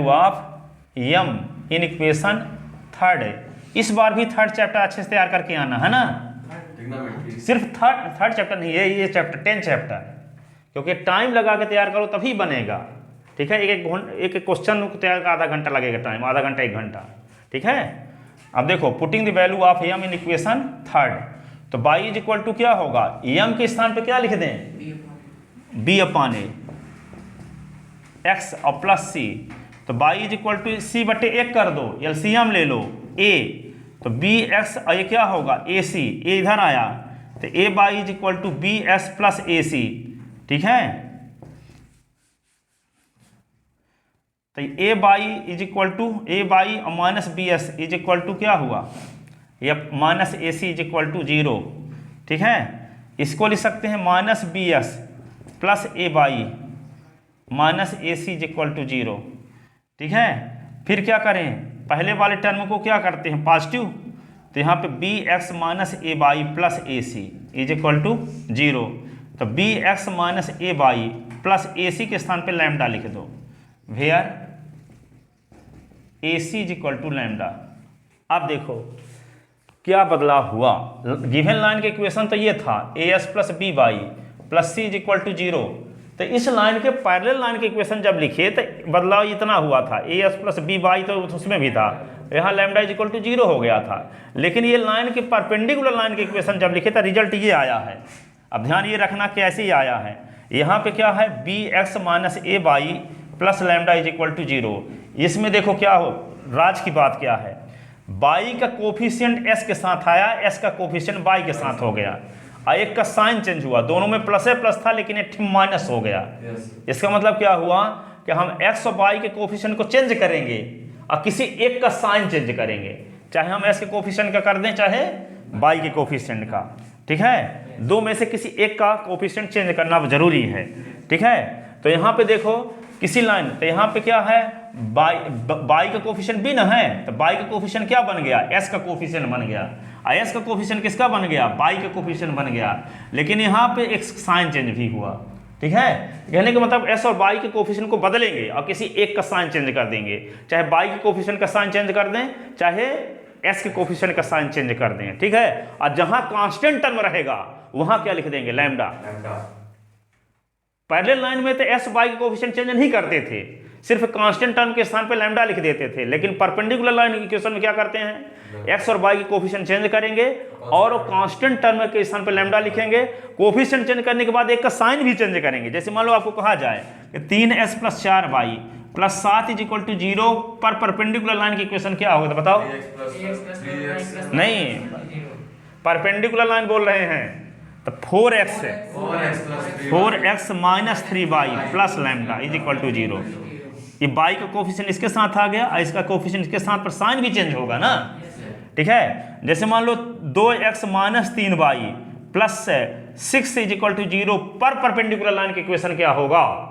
of m in equation 3rd। इस बार भी 3rd चैप्टर अच्छे से तैयार करके आना है ना, सिर्फ थर्ड चैप्टर नहीं है, ये चैप्टर 10 चैप्टर, क्योंकि टाइम लगा के तैयार करो तभी बनेगा। ठीक है, एक क्वेश्चन को तैयार आधा घंटा लगेगा टाइम, आधा घंटा 1 घंटा। ठीक है, अब देखो, putting the value of m in equation 3rd, तो y इज इक्वल टू क्या होगा, m के स्थान पे क्या लिख दें, b/a, x और प्लस c, तो y is equal to c/1 कर दो, LCM ले लो, a, तो bx, और ये क्या होगा, ac, a इधर आया तो a/y is equal to bs + ac। ठीक है, तो a/y is equal to a/y और -bs इज इक्वल टू क्या हुआ, ये -ac इज इक्वल टू 0। ठीक है, इसको लिख सकते हैं -bs + a/y -ac is equal to 0। ठीक है, फिर क्या करें, पहले वाले टर्म को क्या करते हैं, पॉजिटिव, तो यहाँ पे bx - a/y + ac is equal to 0, तो bx - a/y + ac के स्थान पे लैम्डा लिख दो, where ac is equal to lambda. अब देखो क्या बदलाव हुआ, गिवन लाइन के इक्वेशन तो ये था as + by + c is equal to 0, तो इस लाइन के पैरेलल लाइन के इक्वेशन जब लिखे तो बदलाव इतना हुआ था, A S plus B Y तो उसमें भी था, यहाँ लैम्डा इज इक्वल टू 0 हो गया था। लेकिन ये लाइन के परपेंडिकुलर लाइन के इक्वेशन जब लिखे तो रिजल्ट ये आया है। अब ध्यान ये रखना कि ऐसे ही आया है। यहाँ पे क्या है, B x minus A Y plus lambda is equal to 0। इसमें देखो क्या हो, राज की बात क्या है, वाई का कोफिशिएंट एस के साथ आया, एस का कोफिशिएंट वाई के साथ हो गया, और एक का साइन चेंज हुआ, दोनों में प्लस है प्लस था लेकिन एक माइनस हो गया। इसका मतलब क्या हुआ कि हम एक्स और वाई के कोफिशिएंट को चेंज करेंगे और किसी एक का साइन चेंज करेंगे, चाहे हम एस के कोफिशिएंट का कर दें चाहे वाई के कोफिशिएंट का। ठीक है, दो में से किसी एक का कोफिशिएंट चेंज करना जरूरी है। ठीक है, तो यहाँ पे देखो किसी लाइन, तो यहाँ पे क्या है, बाई का कोफिशिएंट भी ना है, तो बाई का कोफिशिएंट क्या बन गया, एस का कोफिशिएंट बन गया, और एस का कोफिशिएंट किसका बन गया, बाई का कोफिशिएंट बन गया। लेकिन यहाँ पे एक साइन चेंज भी हुआ। ठीक है, कहने का मतलब एस और बाई के कोफिशिएंट को बदलेंगे और किसी एक का साइन चेंज कर देंगे, चाहे बाई के कोफिशिएंट का साइन चेंज कर दें चाहे एस के कोफिशिएंट का साइन चेंज कर दें। ठीक है, और जहां कांस्टेंट टर्म रहेगा वहां क्या लिख देंगे, लैम्डा। पैरेलल लाइन में तो एस बाई के कोफिशिएंट चेंज नहीं करते थे, सिर्फ कांस्टेंट टर्म के स्थान पे लैम्डा लिख देते थे। लेकिन परपेंडिकुलर लाइन इक्वेशन में क्या करते हैं, एक्स और वाई के कोफिशिएंट चेंज करेंगे और कांस्टेंट टर्म के स्थान पे लैम्डा लिखेंगे। कोफिशिएंट चेंज करने के बाद एक का साइन भी चेंज करेंगे। जैसे मान लो आपको कहा जाए कि 3s plus 4y plus 7 is equal to 0 पर परपेंडिकुलर लाइन की इक्वेशन क्या होगा, तो बताओ। नहीं, परपेंडिकुलर लाइन बोल रहे हैं तो 4x minus 3y plus lambda is equal to 0। ये बाई का कोफिशिएंट इसके साथ आ गया और इसका कोफिशिएंट इसके साथ, पर साइन भी चेंज होगा ना। ठीक है, जैसे मान लो 2x minus 3y plus 6 is equal to 0 पर परपेंडिकुलर लाइन की इक्वेशन क्या होगा,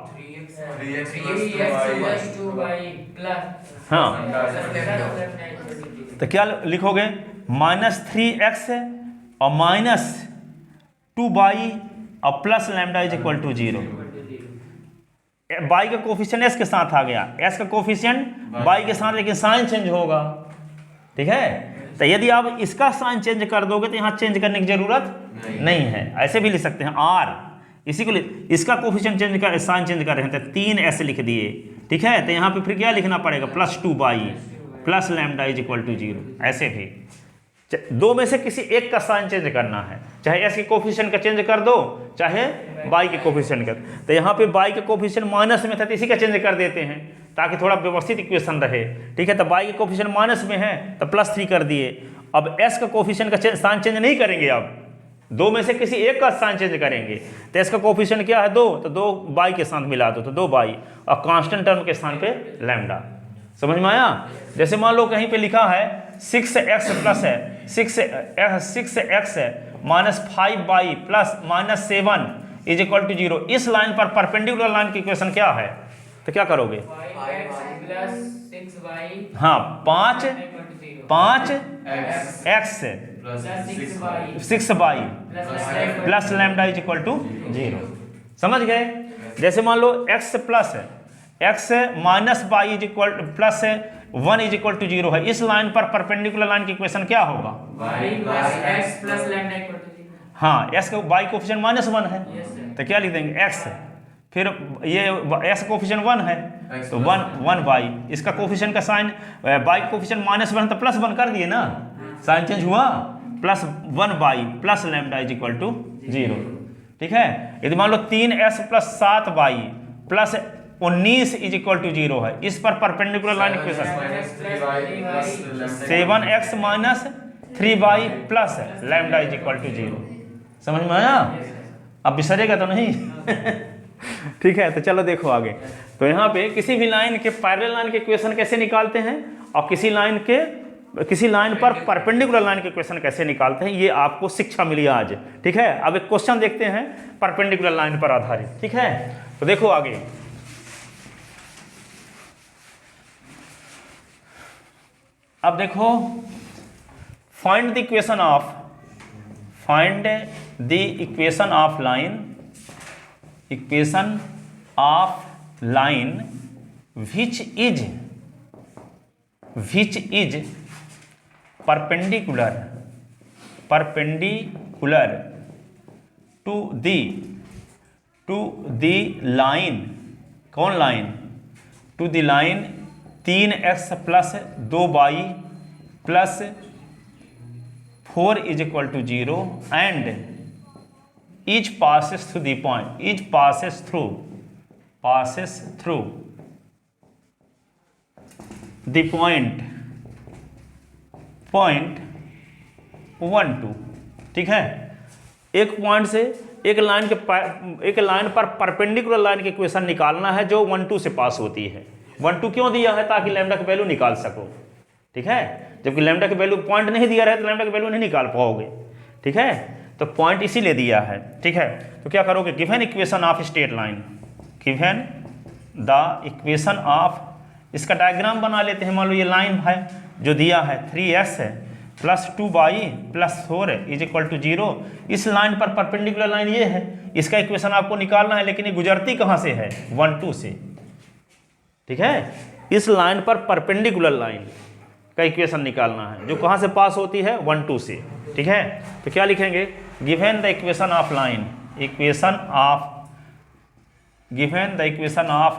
हाँ, तो क्या लिखोगे, माइनस 3x और माइनस 2y और plus lambda is equal to 0। Y का कोफिशिएंट एस के साथ आ गया, एस का कोफिशिएंट बाई के साथ, लेकिन साइन चेंज होगा। ठीक है, तो यदि आप इसका साइन चेंज कर दोगे तो यहाँ चेंज करने की जरूरत नहीं है। ऐसे भी लिख सकते हैं आर, इसी को इसका कोफिशिएंट चेंज कर, साइन चेंज कर रहे हैं तो 3s लिख दिए। ठीक है, तो यहाँ पे फिर क्या लिखना पड़ेगा, plus 2y plus lambda is equal to 0। ऐसे भी दो में से किसी एक का साइन चेंज करना है, चाहे एस के कोफिशिएंट का चेंज कर दो चाहे बाई के कोफिशिएंट का। तो यहाँ पे बाई के कोफिशिएंट माइनस में था तो इसी का चेंज कर देते हैं ताकि थोड़ा व्यवस्थित इक्वेशन रहे। ठीक है, तो बाई के कोफिशिएंट माइनस में है तो प्लस 3 कर दिए। अब एस का कोफिशिएंट का साइन चेंज नहीं करेंगे, अब दो में से किसी एक का साइन चेंज करेंगे। तो एस का कोफिशिएंट क्या है 2, तो 2 बाई के साथ मिला दो तो 2 बाई और कांस्टेंट टर्म के स्थान पे लैम्डा। समझ में आया। जैसे मान लो कहीं पे लिखा है 6x प्लस है 6x minus 5y plus minus 7 is equal to 0। इस लाइन पर परपेंडिकुलर लाइन की इक्वेशन क्या है, तो क्या करोगे, हाँ 5x 6y plus lambda is equal to 0। समझ गए। जैसे मान लो x plus x minus y is equal प्लस 1 इज इक्वल टू 0 है। इस लाइन पर परपेंडिकुलर लाइन की इक्वेशन क्या होगा, हाँ s का y कोफिशिएंट माइनस 1 है तो क्या लिख देंगे x, फिर ये s कोफिशिएंट 1 है तो 1y, इसका कोफिशिएंट का साइन y कोफिशिएंट माइनस 1 तो प्लस 1 कर दिए ना, साइन चेंज हुआ, plus 1y plus lambda is equal to 0। ठीक है, यदि मान लो 3s plus 7y plus 19 is equal to 0 है। इस पर perpendicular line equation 7x minus 3y plus lambda is equal to 0। समझ में आया, अब बिसरेगा तो नहीं। ठीक है, तो चलो देखो आगे। तो यहाँ पे किसी भी लाइन के पैरेलल लाइन के इक्वेशन कैसे निकालते हैं और किसी लाइन पर परपेंडिकुलर लाइन के इक्वेशन कैसे निकालते हैं, ये आपको शिक्षा मिली आज। ठीक है, अब एक क्वेश्चन देखते हैं परपेंडिकुलर लाइन पर आधारित। ठीक है, तो देखो आगे, अब देखो, find the equation of line which is perpendicular to to the line, कौन line, to the line 3x plus 2y plus 4 is equal to 0 and each passes through the point, each passes through the point 1 2, ठीक है। एक point से एक line पर perpendicular line की equation निकालना है जो 1 2 से पास होती है। 1 2 क्यों दिया है, ताकि लैम्डा की वैल्यू निकाल सको, ठीक है। जबकि लैम्डा की वैल्यू पॉइंट नहीं दिया रहे तो लैम्डा की वैल्यू नहीं निकाल पाओगे, ठीक है। तो पॉइंट इसीलिए दिया है, ठीक है। तो क्या करोगे, given equation of straight line, given the equation of, इसका डायग्राम बना लेते हैं। मान लो ये लाइन है जो दिया है 3x है plus 2y plus 4 is equal to 0। इस लाइन पर परपेंडिकुलर लाइन ये है, इसका इक्वेशन आपको निकालना है, लेकिन ये गुजरती कहाँ से है, 1 2 से, ठीक है। इस लाइन पर परपेंडिकुलर लाइन का इक्वेशन निकालना है जो कहाँ से पास होती है, 1 2 से, ठीक है। तो क्या लिखेंगे, given the equation of line, given the equation of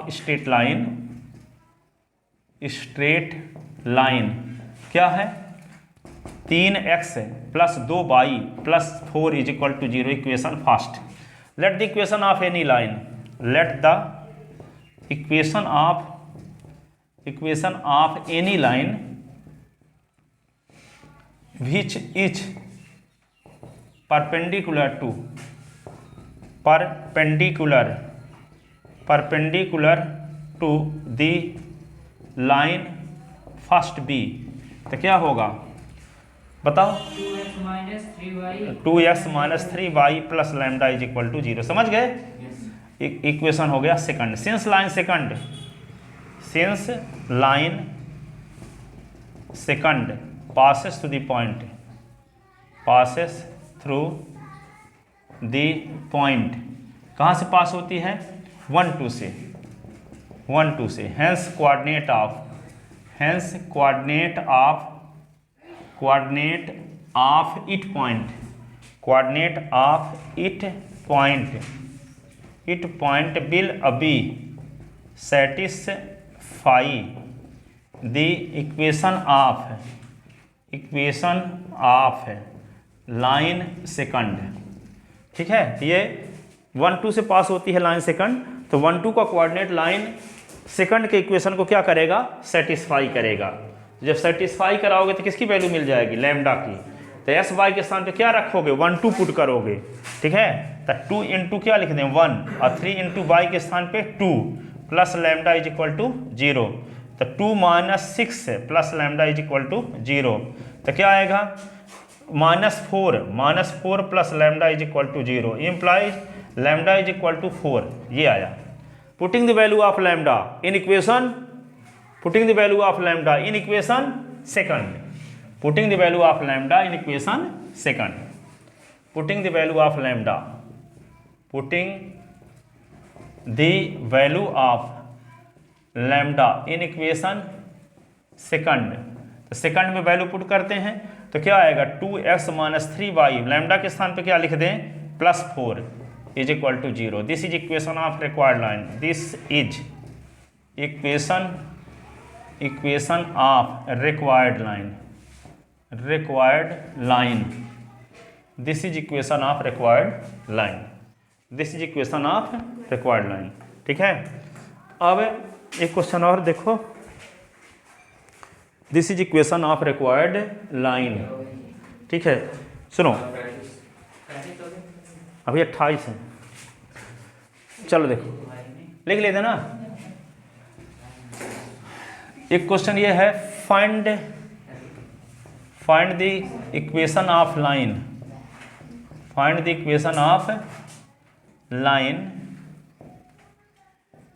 straight line क्या है, 3x plus 2y plus 4 is equal to 0। Equation first, let the equation of any line, let the equation of any line which is perpendicular to the line first B, तो क्या होगा बताओ, 2x minus 3y plus lambda is equal to 0। समझ गए, equation हो गया second. Since line second passes through the point, कहाँ से पास होती है, 1 2 से, hence coordinate it point will be satisfy the equation of line second, ठीक है। ये 1 2 से पास होती है लाइन सेकंड, तो 1 2 का कोऑर्डिनेट लाइन सेकंड के इक्वेशन को क्या करेगा, सेटिस्फाई करेगा। जब सेटिस्फाई कराओगे तो किसकी वैल्यू मिल जाएगी, लैम्डा की। तो एस वाई के स्थान पे क्या रखोगे, 1 2 पुट करोगे, ठीक है। तो 2 इंटू क्या लिख दें 1, और 3 इंटू वाई के स्थान पे 2 plus lambda is equal to 0। तो 2 minus 6 plus lambda is equal to 0। तो क्या आएगा, -4 plus lambda is equal to 0 implies lambda is equal to 4। ये आया। Putting the value of lambda in equation, putting the value of lambda in equation second, putting the value of lambda in equation second, putting the value of lambda, putting the value of lambda in equation second. तो second में value put करते हैं तो क्या आएगा, 2x minus 3y, lambda के स्थान पे क्या लिख दें, +4 is equal to 0। This is equation of required line, this is equation of required line, this is equation of required line, this is equation of required line, ठीक है। अब एक क्वेश्चन और देखो, this is equation of required line, ठीक है। सुनो, अभी 28 है, चलो देखो लिख लेते ना। एक क्वेश्चन ये है, find the equation of line, find the equation of line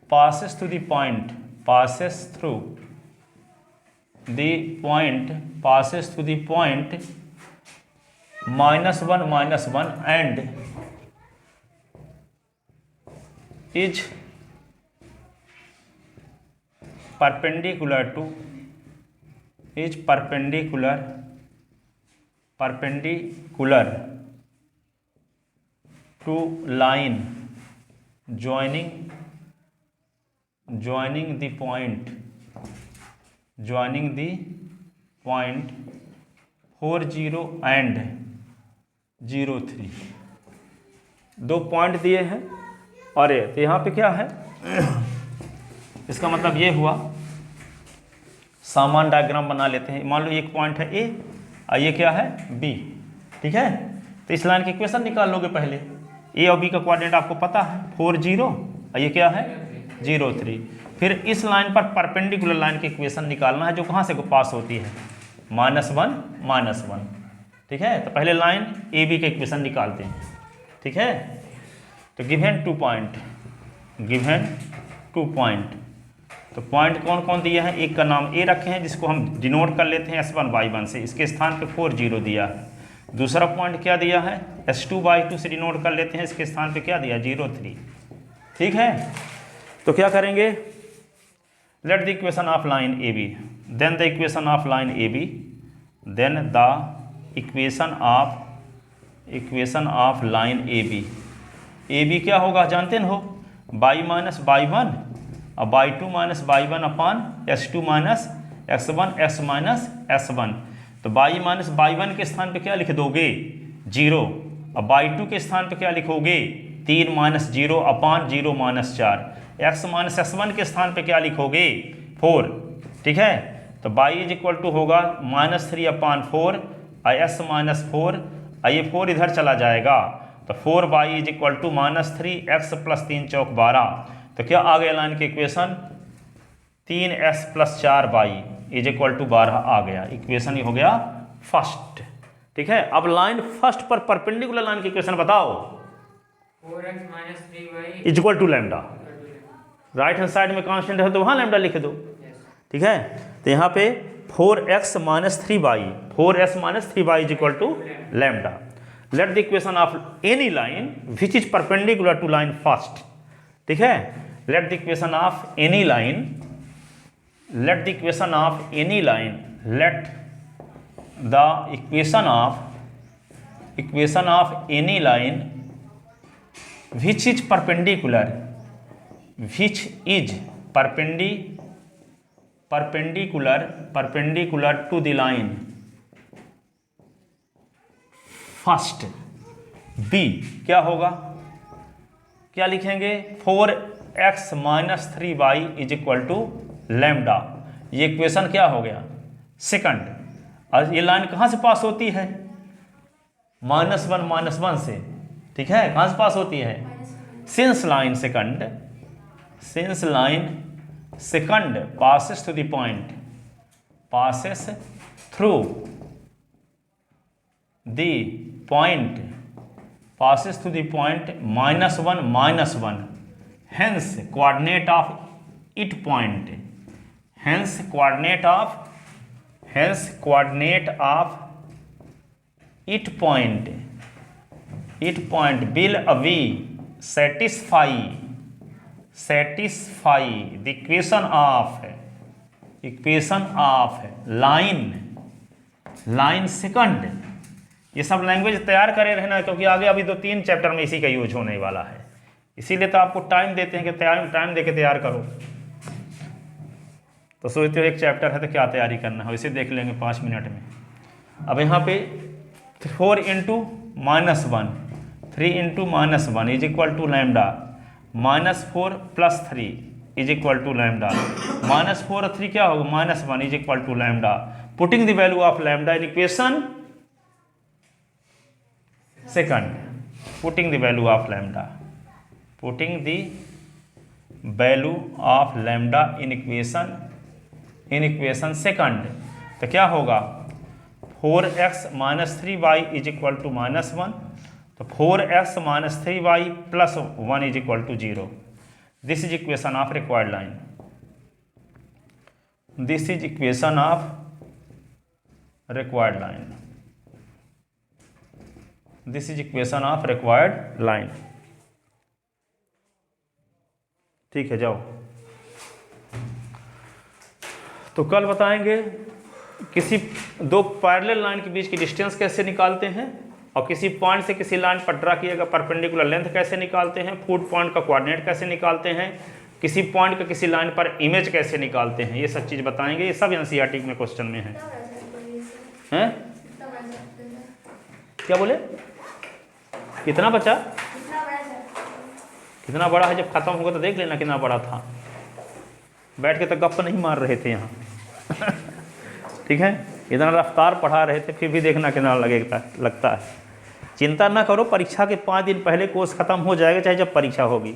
passes through the point, passes through the point -1 and is perpendicular to line joining the point 40 and 03, दो पॉइंट दिए हैं और ये तो यहाँ पे क्या है इसका मतलब ये हुआ, सामान डायग्राम बना लेते हैं। मान लो एक पॉइंट है ए और ये क्या है बी, ठीक है। तो इस लाइन की इक्वेशन निकाल लोगे पहले। ए और बी का कोऑर्डिनेट आपको पता है 40 और ये क्या है 03। फिर इस लाइन पर परपेंडिकुलर लाइन की इक्वेशन निकालना है जो कहाँ से पास होती है -1 ठीक है। तो पहले लाइन ए बी की इक्वेशन निकालते हैं, ठीक है। तो गिवन 2 पॉइंट, तो पॉइंट कौन कौन दिया है, एक का नाम ए रखे हैं जिसको हम डिनोट कर लेते हैं S1/1 से, इसके स्थान पे 40 दिया है। दूसरा पॉइंट क्या दिया है S2/2 से डिनोट कर लेते हैं, इसके स्थान पे क्या दिया 03, ठीक है। तो क्या करेंगे, let the equation of line A B, then the equation of line A B, then the equation of line A B क्या होगा जानते हो, y-y1 और y2 y1 अपान S2 x1 x S1। तो y-y1 के स्थान पे क्या लिख दोगे 0 और y2 के स्थान पे क्या लिखोगे 3 - 0 अपान 0 - 4, x S1 के स्थान पे क्या लिखोगे 4, ठीक है। तो y होगा -3 अपान 4 और s -4 और ये 4 इधर चला जाएगा, तो 4y -3x + 3 × 12। तो क्या आ गया लाइन की इक्वेशन 3s + 4y = 12 आ गया। इक्वेशन ही हो गया फर्स्ट, ठीक है। अब लाइन फर्स्ट पर परपेंडिकुलर लाइन की इक्वेशन बताओ 4x - 3y = lambda. Right hand side में कांस्टेंट है तो वहाँ लैम्डा लिख दो, ठीक है। तो यहाँ पे 4x - 3y = lambda. Let the equation of any line which is perpendicular to line first, ठीक है। Let the equation of any line let the equation of any line let the equation of any line which is perpendicular to the line first b क्या होगा, क्या लिखेंगे 4x - 3y = lambda. ये equation क्या हो गया सेकंड। और ये लाइन कहाँ से पास होती है -1 से, ठीक है। कहाँ से पास होती है since line second passes to the point passes through the point -1 hence coordinate of it point hence coordinate of it point will we satisfy the equation of line second। ये सब लैंग्वेज तैयार करे रहना क्योंकि आगे अभी 2-3 चैप्टर में इसी का यूज होने वाला है, इसीलिए तो आपको टाइम देते हैं कि टाइम देके तैयार करो। तो सोचते हो एक चैप्टर है तो क्या तैयारी करना है, इसे देख लेंगे 5 मिनट में। अब यहाँ पे 4 × -1 3 × -1 = लैम्डा, -4 + 3 = लैम्डा, -4 और 3 क्या होगा -1 = lambda. Putting the value of lambda in equation second, putting the value of lambda in equation second. तो क्या होगा 4x - 3y = -1, तो 4x - 3y + 1 = 0। This is equation of required line, this is equation of required line, this is equation of required line, ठीक है। जाओ, तो कल बताएंगे किसी दो पैरेलल लाइन के बीच की डिस्टेंस कैसे निकालते हैं और किसी पॉइंट से किसी लाइन पर ड्रा किएगा परपेंडिकुलर लेंथ कैसे निकालते हैं, फूट पॉइंट का कोऑर्डिनेट कैसे निकालते हैं, किसी पॉइंट का किसी लाइन पर इमेज कैसे निकालते हैं, ये सब चीज़ बताएंगे। ये सब एनसीईआरटी में क्वेश्चन में है। हैं क्या बोले, कितना बचा, कितना बड़ा है, जब खत्म होगा तो देख लेना कितना बड़ा था। बैठ के तो गप नहीं मार रहे थे यहाँ ठीक है, इतना रफ्तार पढ़ा रहे थे, फिर भी देखना कितना लगता है। चिंता ना करो, परीक्षा के 5 दिन पहले कोर्स ख़त्म हो जाएगा, चाहे जब परीक्षा होगी।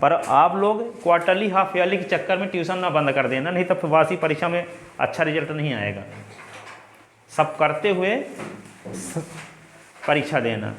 पर आप लोग क्वार्टरली हाफ ईयरली के चक्कर में ट्यूशन ना बंद कर देना, नहीं तो फिर वार्षिक परीक्षा में अच्छा रिजल्ट नहीं आएगा। सब करते हुए परीक्षा देना।